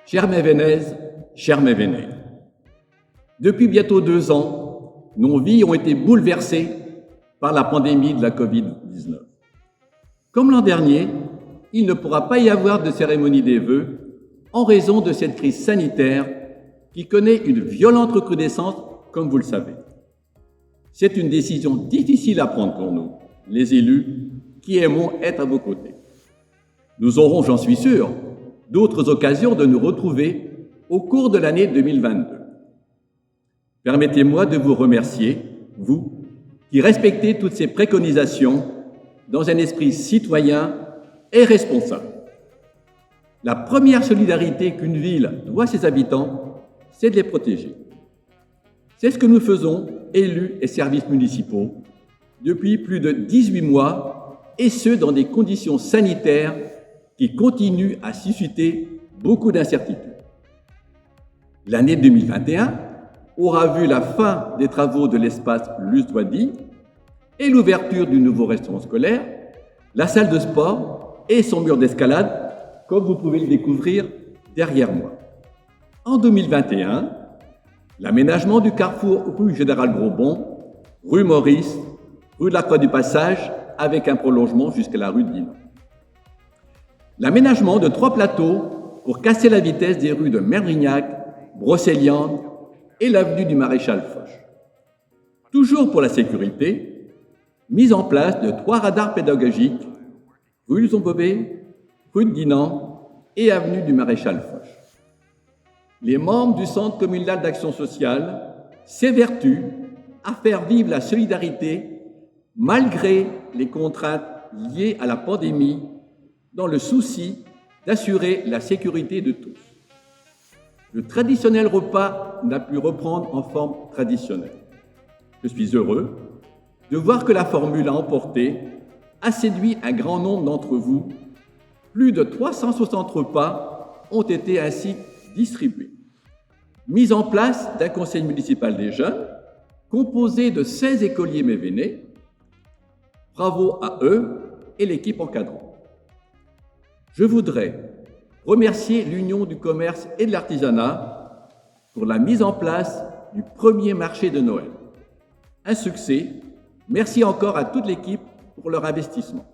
Chère Mévenez, chère Mévenais, depuis bientôt 2 ans, nos vies ont été bouleversées par la pandémie de la Covid-19. Comme l'an dernier, il ne pourra pas y avoir de cérémonie des vœux en raison de cette crise sanitaire qui connaît une violente recrudescence, comme vous le savez. C'est une décision difficile à prendre pour nous, les élus, qui aimons être à vos côtés. Nous aurons, j'en suis sûr, d'autres occasions de nous retrouver au cours de l'année 2022. Permettez-moi de vous remercier, vous, qui respectez toutes ces préconisations dans un esprit citoyen et responsable. La première solidarité qu'une ville doit à ses habitants, c'est de les protéger. C'est ce que nous faisons, élus et services municipaux, depuis plus de 18 mois, et ce, dans des conditions sanitaires qui continuent à susciter beaucoup d'incertitudes. L'année 2021 aura vu la fin des travaux de l'espace Luz-Douadi et l'ouverture du nouveau restaurant scolaire, la salle de sport et son mur d'escalade, comme vous pouvez le découvrir derrière moi. En 2021, l'aménagement du carrefour rue Général Grosbon, rue Maurice, rue de la Croix du Passage, avec un prolongement jusqu'à la rue de Dinan. L'aménagement de 3 plateaux pour casser la vitesse des rues de Merdrignac, Brocéliande et l'avenue du Maréchal Foch. Toujours pour la sécurité, mise en place de 3 radars pédagogiques, rue Zombobé, rue de Dinan et avenue du Maréchal Foch. Les membres du Centre communal d'action sociale s'évertuent à faire vivre la solidarité malgré les contraintes liées à la pandémie, dans le souci d'assurer la sécurité de tous. Le traditionnel repas n'a pu reprendre en forme traditionnelle. Je suis heureux de voir que la formule à emporter a séduit un grand nombre d'entre vous. Plus de 360 repas ont été ainsi distribués. Mise en place d'un conseil municipal des jeunes, composé de 16 écoliers mévenais. Bravo à eux et l'équipe encadrante. Je voudrais remercier l'Union du commerce et de l'artisanat pour la mise en place du premier marché de Noël. Un succès. Merci encore à toute l'équipe pour leur investissement.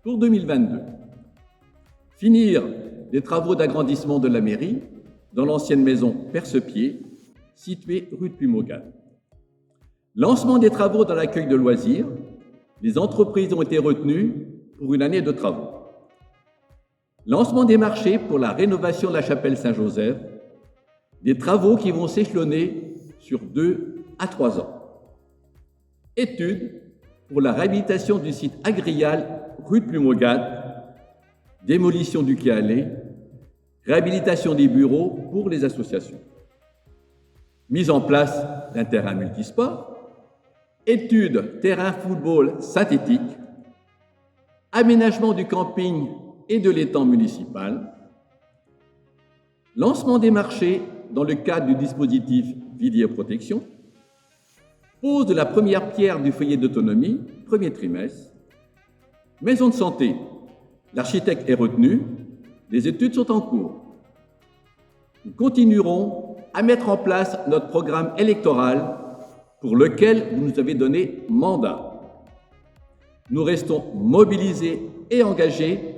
Pour 2022, finir les travaux d'agrandissement de la mairie dans l'ancienne maison Percepied, située rue de Pumaugan. Lancement des travaux dans l'accueil de loisirs. Les entreprises ont été retenues pour une année de travaux. Lancement des marchés pour la rénovation de la chapelle Saint-Joseph, des travaux qui vont s'échelonner sur 2 à 3 ans. Études pour la réhabilitation du site Agrial, rue de Pumaugan, démolition du quai Allé, réhabilitation des bureaux pour les associations. Mise en place d'un terrain multisport, études terrain football synthétique, aménagement du camping et de l'étang municipal, lancement des marchés dans le cadre du dispositif Vivier Protection, pose de la première pierre du foyer d'autonomie, premier trimestre, maison de santé, l'architecte est retenu, les études sont en cours. Nous continuerons à mettre en place notre programme électoral pour lequel vous nous avez donné mandat. Nous restons mobilisés et engagés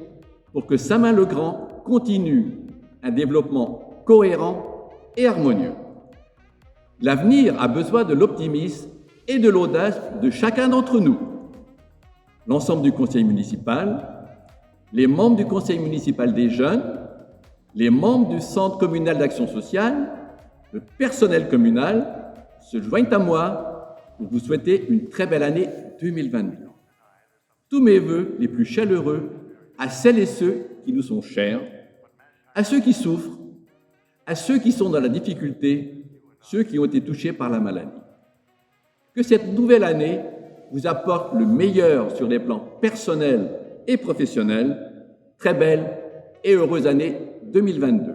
pour que Saint-Main-le-Grand continue un développement cohérent et harmonieux. L'avenir a besoin de l'optimisme et de l'audace de chacun d'entre nous. L'ensemble du conseil municipal, les membres du conseil municipal des jeunes, les membres du centre communal d'action sociale, le personnel communal se joignent à moi pour vous souhaiter une très belle année 2022. Tous mes vœux les plus chaleureux à celles et ceux qui nous sont chers, à ceux qui souffrent, à ceux qui sont dans la difficulté, ceux qui ont été touchés par la maladie. Que cette nouvelle année vous apporte le meilleur sur les plans personnels et professionnels. Très belle et heureuse année 2022.